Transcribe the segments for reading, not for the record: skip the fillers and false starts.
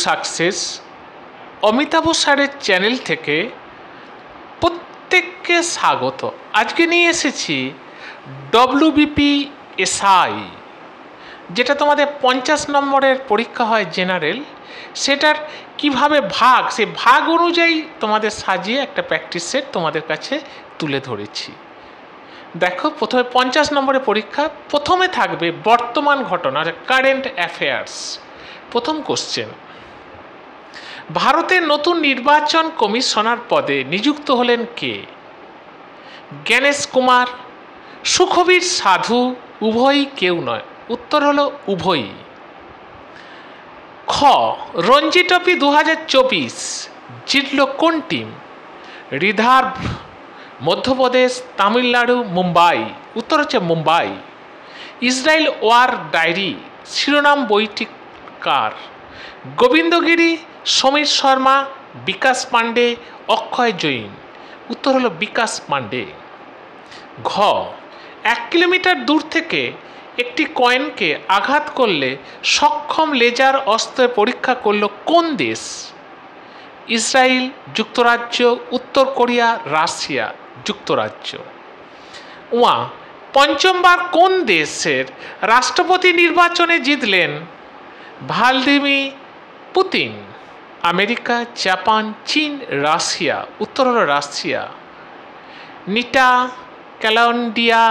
Success Amitabh স্যারের channel থেকে প্রত্যেককে স্বাগত। আজকে নিয়ে এসেছি WBPSI, যেটা তোমাদের 50 নম্বরের পরীক্ষা হয় জেনারেল, সেটার কিভাবে ভাগ, সেই ভাগ অনুযায়ী তোমাদের সাজিয়ে একটা প্র্যাকটিস সেট তোমাদের কাছে তুলে ধরেছি। দেখো, প্রথমে 50 নম্বরের পরীক্ষা, প্রথমে থাকবে বর্তমান ঘটনা, কারেন্ট অ্যাফেয়ার্স। প্রথম কোশ্চেন, ভারতের নতুন নির্বাচন কমিশনার পদে নিযুক্ত হলেন কে? জ্ঞানেশ কুমার, সুখবীর সাধু, উভয়ই কেউ নয়। উত্তর হলো উভয়ই। খ, রঞ্জি ট্রফি 2024 জিতল কোন টিম? রিজার্ভ, মধ্যপ্রদেশ, তামিলনাড়ু, মুম্বাই। উত্তর হচ্ছে মুম্বাই। ইসরায়েল ওয়ার ডায়েরি শিরোনাম বইটি কার? গোবিন্দগিরি, সমীর শর্মা, বিকাশ পাণ্ডে, অক্ষয় জৈন। উত্তর হলো বিকাশ পাণ্ডে। ঘ, 1 কিলোমিটার দূর থেকে একটি কয়েনকে আঘাত করলে সক্ষম লেজার অস্ত্রে পরীক্ষা করল কোন দেশ? ইসরায়েল, যুক্তরাজ্য, উত্তর কোরিয়া, রাশিয়া। যুক্তরাজ্য। উয়া, পঞ্চমবার কোন দেশের রাষ্ট্রপতি নির্বাচনে জিতলেন ভ্লাদিমির পুতিন? আমেরিকা, জাপান, চীন, রাশিয়া। উত্তর হলো রাশিয়া। নিটা ক্যালেন্ডিয়া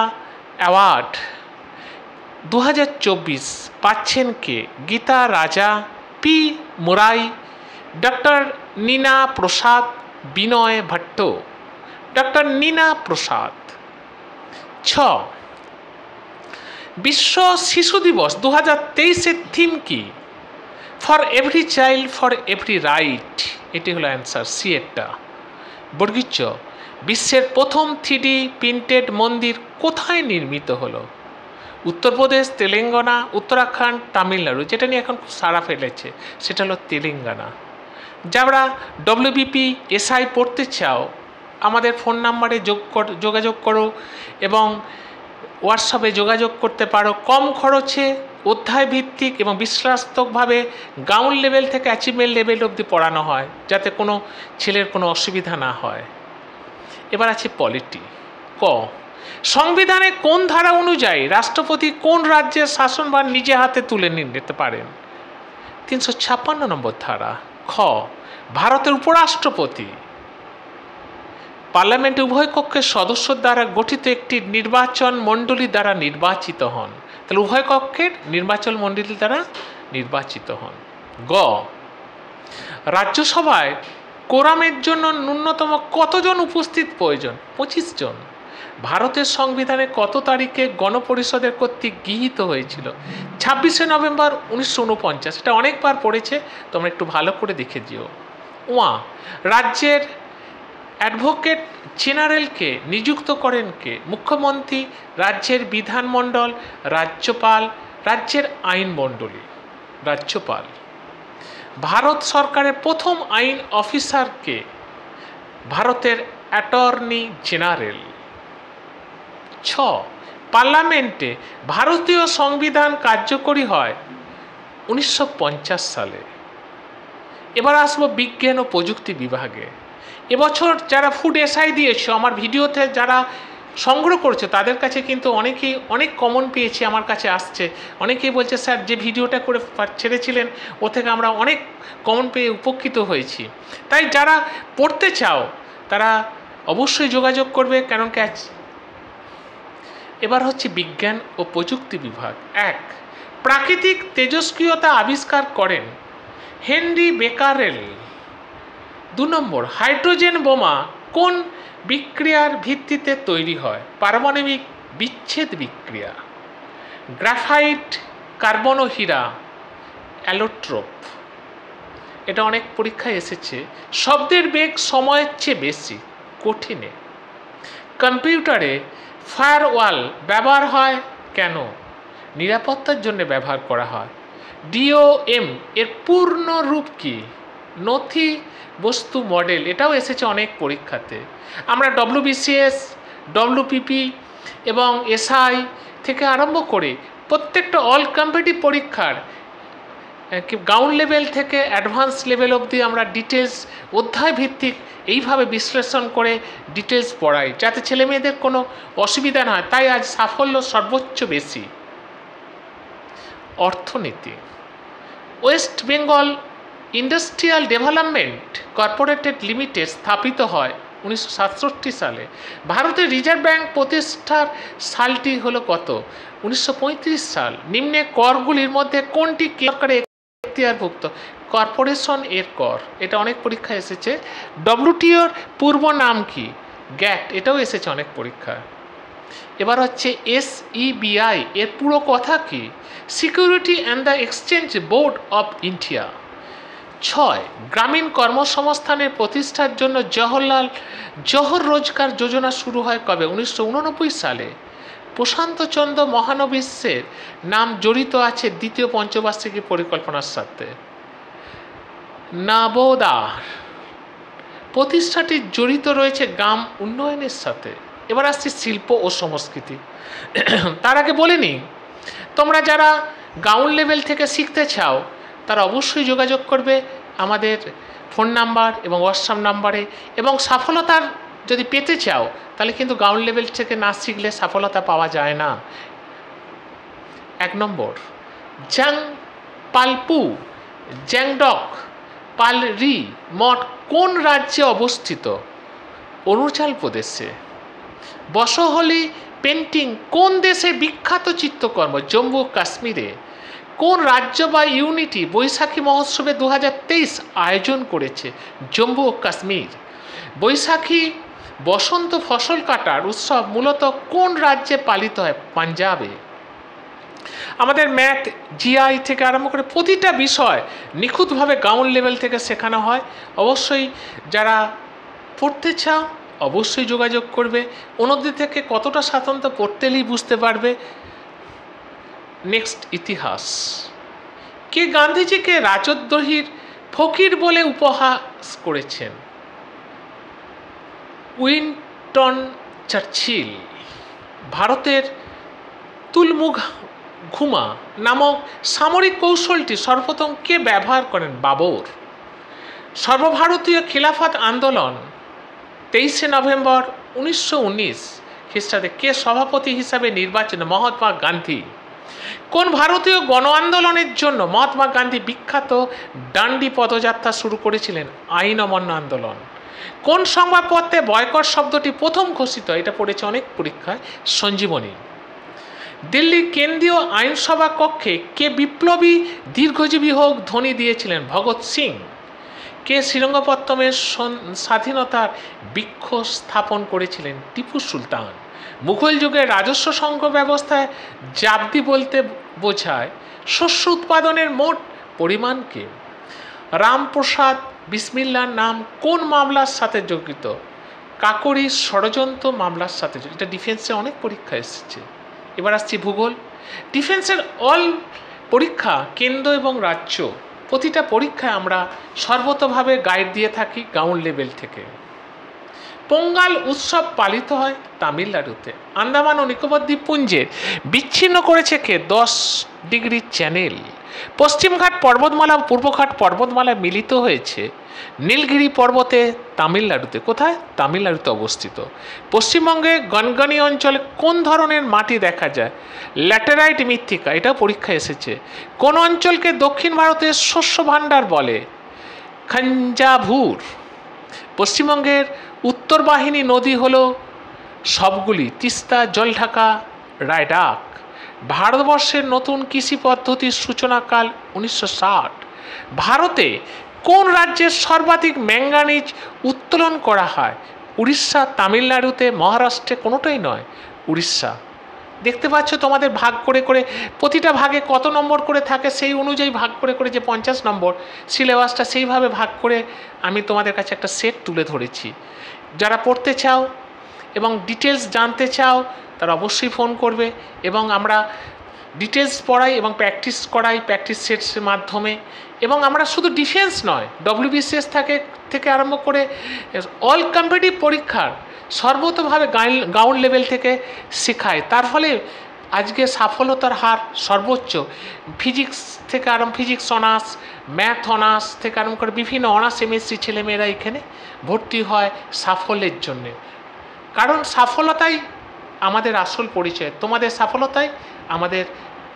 অ্যাওয়ার্ড 2024 পাচ্ছেন কে? গীতা রাজা, পি মুরাই, ডক্টর নীনা প্রসাদ, বিনয় ভট্ট। ডক্টর নীনা প্রসাদ। ছ, বিশ্ব শিশু দিবস 2023-এর থিম কি? For every child for every right. এটি হলো অ্যান্সার, সি এরটা। বর্গীচ, বিশ্বের প্রথম 3D প্রিন্টেড মন্দির কোথায় নির্মিত হলো? উত্তরপ্রদেশ, তেলেঙ্গানা, উত্তরাখণ্ড, তামিলনাড়ু। যেটা নিয়ে এখন সাড়া ফেলেছে সেটা হলো তেলেঙ্গানা। যারা WBPSI পড়তে চাও, আমাদের ফোন নাম্বারে যোগাযোগ করো এবং হোয়াটসঅ্যাপে যোগাযোগ করতে পারো। কম খরচে, অধ্যায় ভিত্তিক এবং বিশ্লেষাত্মকভাবে গ্রাউন্ড লেভেল থেকে অ্যাচিভমেন্ট লেভেল অবধি পড়ানো হয়, যাতে কোনো ছেলের কোনো অসুবিধা না হয়। এবার আছে পলিটি। ক, সংবিধানে কোন ধারা অনুযায়ী রাষ্ট্রপতি কোন রাজ্যের শাসনভার নিজে হাতে তুলে নিতে পারেন? 356 নম্বর ধারা। খ, ভারতের উপরাষ্ট্রপতি পার্লামেন্ট উভয় কক্ষের সদস্য দ্বারা গঠিত একটি নির্বাচন মণ্ডলী দ্বারা নির্বাচিত হন। তাহলে উভয় কক্ষের নির্বাচন মণ্ডলী দ্বারা নির্বাচিত হন। গ, রাজ্যসভায় কোরামের জন্য ন্যূনতম কতজন উপস্থিত প্রয়োজন? 25 জন। ভারতের সংবিধানে কত তারিখে গণপরিষদের কর্তৃক গৃহীত হয়েছিল? 26শে নভেম্বর 1949। এটা অনেকবার পড়েছে, তোমরা একটু ভালো করে দেখে দিও। ওয়া, রাজ্যের অ্যাডভোকেট জেনারেলকে নিযুক্ত করেন কে? মুখ্যমন্ত্রী, রাজ্যের বিধানমণ্ডল, রাজ্যপাল, রাজ্যের আইনমণ্ডলী। রাজ্যপাল। ভারত সরকারের প্রথম আইন অফিসারকে? ভারতের অ্যাটর্নি জেনারেল। ছ, পার্লামেন্টে ভারতীয় সংবিধান কার্যকরী হয় 1950 সালে। এবার আসবো বিজ্ঞান ও প্রযুক্তি বিভাগে। এবছর যারা ফুড এসআই দিয়েছো, আমার ভিডিওতে যারা সংগ্রহ করছে, তাদের কাছে কিন্তু অনেকেই অনেক কমন পেয়েছি, আমার কাছে আসছে। অনেকেই বলছে, স্যার যে ভিডিওটা করে ছেড়েছিলেন ও থেকে আমরা অনেক কমন পেয়ে উপকৃত হয়েছি। তাই যারা পড়তে চাও তারা অবশ্যই যোগাযোগ করবে, কারণ এবার হচ্ছে বিজ্ঞান ও প্রযুক্তি বিভাগ। 1, প্রাকৃতিক তেজস্ক্রিয়তা আবিষ্কার করেন হেনরি বেকারেল। 2 নম্বর, হাইড্রোজেন বোমা কোন বিক্রিয়ার ভিত্তিতে তৈরি হয়? পারমাণবিক বিচ্ছেদ বিক্রিয়া। গ্রাফাইট, কার্বন ও হীরা অ্যালোট্রোপ। এটা অনেক পরীক্ষায় এসেছে। শব্দের বেগ সময়ের চেয়ে বেশি, কঠিনে। কম্পিউটারে ফায়ারওয়াল ব্যবহার হয় কেন? নিরাপত্তার জন্য ব্যবহার করা হয়। DOM এর পূর্ণ রূপ কি? নথি বস্তু মডেল। এটাও এসেছে অনেক পরীক্ষাতে। আমরা WBCS, WPP এবং SI থেকে আরম্ভ করে প্রত্যেকটা অল কম্পিটিটিভ পরীক্ষার গ্রাউন্ড লেভেল থেকে অ্যাডভান্স লেভেল অবধি আমরা ডিটেলস অধ্যায় ভিত্তিক এইভাবে বিশ্লেষণ করে ডিটেলস পড়াই, যাতে ছেলে মেয়েদের কোনো অসুবিধা না হয়। তাই আজ সাফল্য সর্বোচ্চ বেশি। অর্থনীতি। West Bengal industrial development corporated limited স্থাপিত হয় 1967 সালে। ভারতের রিজার্ভ ব্যাংক প্রতিষ্ঠার সালটি হলো কত? 1935 সাল। নিম্নে করগুলির মধ্যে কোনটি সরকারের এখতিয়ারভুক্ত? কর্পোরেশন এর কর। এটা অনেক পরীক্ষায় এসেছে। ডব্লিউটিওর পূর্ব নাম কি? গ্যাট। এটাও এসেছে অনেক পরীক্ষায়। এবার হচ্ছে SEBI এর পুরো কথা কি? Security and the exchange board of India. 6. গ্রামীণ কর্মসংস্থানের প্রতিষ্ঠার জন্য জওহর রোজগার যোজনা শুরু হয় কবে? 1989 সালে। প্রশান্তচন্দ্র মহানবিশের নাম জড়িত আছে দ্বিতীয় পঞ্চবার্ষিকী পরিকল্পনার সাথে। নাবোদার প্রতিষ্ঠাটি জড়িত রয়েছে গ্রাম উন্নয়নের সাথে। এবার আসছি শিল্প ও সংস্কৃতি। তার আগে বলে নিই, তোমরা যারা গ্রাউন্ড লেভেল থেকে শিখতে চাও তারা অবশ্যই যোগাযোগ করবে আমাদের ফোন নাম্বার এবং হোয়াটসঅ্যাপ নাম্বারে। এবং সফলতার যদি পেতে চাও তাহলে কিন্তু গ্রাউন্ড লেভেল থেকে না শিখলে সফলতা পাওয়া যায় না। 1 নম্বর, জাং পালপু জ্যাংডক পালরি মঠ কোন রাজ্যে অবস্থিত? অরুণাচল প্রদেশে। বসহলি পেন্টিং কোন দেশে বিখ্যাত চিত্রকর্ম? জম্মু ও কাশ্মীরে। কোন রাজ্য বা ইউনিটি বৈশাখী মহোৎসবে 2023 আয়োজন করেছে? জম্মু ও কাশ্মীর। বৈশাখী বসন্ত ফসল কাটার উৎসব মূলত কোন রাজ্যে পালিত হয়? পাঞ্জাবে। আমাদের ম্যাথ, জিআই থেকে আরম্ভ করে প্রতিটা বিষয় নিখুঁতভাবে গ্রাউন্ড লেভেল থেকে শেখানো হয়। অবশ্যই যারা পড়তে চাও অবশ্যই যোগাযোগ করবে। অন্যদের থেকে কতটা স্বাতন্ত্র্য পড়তে এলেই বুঝতে পারবে। নেক্সট, ইতিহাস। কে গান্ধীজিকে রাজদ্রোহীর ফকির বলে উপহাস করেছেন? Winston Churchill. ভারতের তুলমুঘুমা নামক সামরিক কৌশলটি সর্বপ্রথম কে ব্যবহার করেন? বাবর। সর্বভারতীয় খিলাফত আন্দোলন 23 নভেম্বর 1919 খ্রিস্টাব্দে কে সভাপতি হিসাবে নির্বাচিত? মহাত্মা গান্ধী। কোন ভারতীয় গণ আন্দোলনের জন্য মহাত্মা গান্ধী বিখ্যাত ডান্ডি পদযাত্রা শুরু করেছিলেন? আইন অমান্য আন্দোলন। কোন সংবাদপত্রে বয়কট শব্দটি প্রথম ঘোষিত? এটা পড়েছে অনেক পরীক্ষায়। সঞ্জীবনী। দিল্লির কেন্দ্রীয় আইনসভা কক্ষে কে বিপ্লবী দীর্ঘজীবী হোক ধ্বনি দিয়েছিলেন? ভগৎ সিং। কে শ্রীরঙ্গপত্তমের স্বাধীনতার বৃক্ষ স্থাপন করেছিলেন? টিপু সুলতান। মুঘল যুগের রাজস্ব সংগ্রহ ব্যবস্থায় জাবদি বলতে বোঝায় শস্য উৎপাদনের মোট পরিমাণকে। রামপ্রসাদ বিসমিল্লার নাম কোন মামলার সাথে জড়িত? কাকরি ষড়যন্ত্র মামলার সাথে জড়িত। এটা ডিফেন্সে অনেক পরীক্ষা এসেছে। এবার আসছি ভূগোল। ডিফেন্সের অল পরীক্ষা কেন্দ্র এবং রাজ্য প্রতিটা পরীক্ষায় আমরা সর্বতভাবে গাইড দিয়ে থাকি গ্রাউন্ড লেভেল থেকে। পোঙ্গাল উৎসব পালিত হয় তামিলনাড়ুতে। আন্দামান ও নিকোবর দ্বীপপুঞ্জের বিচ্ছিন্ন করেছে কে? 10 ডিগ্রি চ্যানেল। পশ্চিমঘাট পর্বতমালা ও পূর্বঘাট পর্বতমালা মিলিত হয়েছে নীলগিরি পর্বতে তামিলনাড়ুতে। কোথায়? তামিলনাড়ুতে অবস্থিত। পশ্চিমবঙ্গে গনগনি অঞ্চলে কোন ধরনের মাটি দেখা যায়? ল্যাটেরাইট মৃত্তিকা। এটা পরীক্ষা এসেছে। কোন অঞ্চলকে দক্ষিণ ভারতের শস্য ভাণ্ডার বলে? থাঞ্জাভুর। পশ্চিমবঙ্গের উত্তর বাহিনী নদী হলো সবগুলি: তিস্তা, জলঢাকা, রায়ডাক। ভারতবর্ষের নতুন কৃষি পদ্ধতির সূচনাকাল 1960। ভারতে কোন রাজ্যের সর্বাধিক ম্যাঙ্গানিজ উত্তোলন করা হয়? উড়িষ্যা, তামিলনাড়ুতে, মহারাষ্ট্রে। কোনোটাই নয়, উড়িষ্যা। দেখতে পাচ্ছ তোমাদের ভাগ করে করে প্রতিটা ভাগে কত নম্বর করে থাকে সেই অনুযায়ী ভাগ করে করে যে 50 নম্বর সিলেবাসটা সেইভাবে ভাগ করে আমি তোমাদের কাছে একটা সেট তুলে ধরেছি। যারা পড়তে চাও এবং ডিটেলস জানতে চাও তারা অবশ্যই ফোন করবে এবং আমরা ডিটেলস পড়াই এবং প্র্যাকটিস করাই প্র্যাকটিস সেটসের মাধ্যমে। এবং আমরা শুধু ডিফেন্স নয়, WBCS থেকে আরম্ভ করে অল কম্পিটিটিভ পরীক্ষার সর্বতভাবে গ্রাউন্ড লেভেল থেকে শেখায়। তার ফলে আজকে সাফলতার হার সর্বোচ্চ। ফিজিক্স থেকে ফিজিক্স অনার্স, ম্যাথ অনার্স থেকে আরম্ভ করে বিভিন্ন অনার্স এমএসসি ছেলেমেয়েরা এখানে ভর্তি হয় সাফল্যের জন্যে। কারণ সফলতাই আমাদের আসল পরিচয়, তোমাদের সফলতাই আমাদের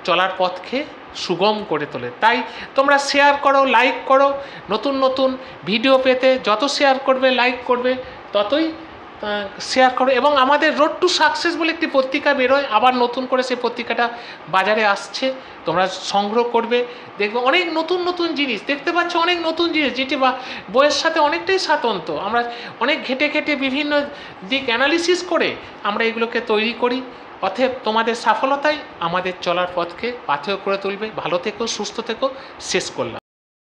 চলার পথকে সুগম করে তোলে। তাই তোমরা শেয়ার করো, লাইক করো। নতুন নতুন ভিডিও পেতে যত শেয়ার করবে, লাইক করবে, ততই শেয়ার করো। এবং আমাদের রোড টু সাকসেস বলে একটি পত্রিকা বেরোয়, আবার নতুন করে সেই পত্রিকাটা বাজারে আসছে, তোমরা সংগ্রহ করবে। দেখবে অনেক নতুন নতুন জিনিস দেখতে পাচ্ছ, অনেক নতুন জিনিস যেটি বইয়ের সাথে অনেকটাই স্বাতন্ত্র্য। আমরা অনেক ঘেটে ঘেটে বিভিন্ন দিক অ্যানালিসিস করে আমরা এগুলোকে তৈরি করি। অতএব তোমাদের সফলতাই আমাদের চলার পথকে পাথেয় করে তুলবে। ভালো থেকো, সুস্থ থেকো। শেষ করলাম।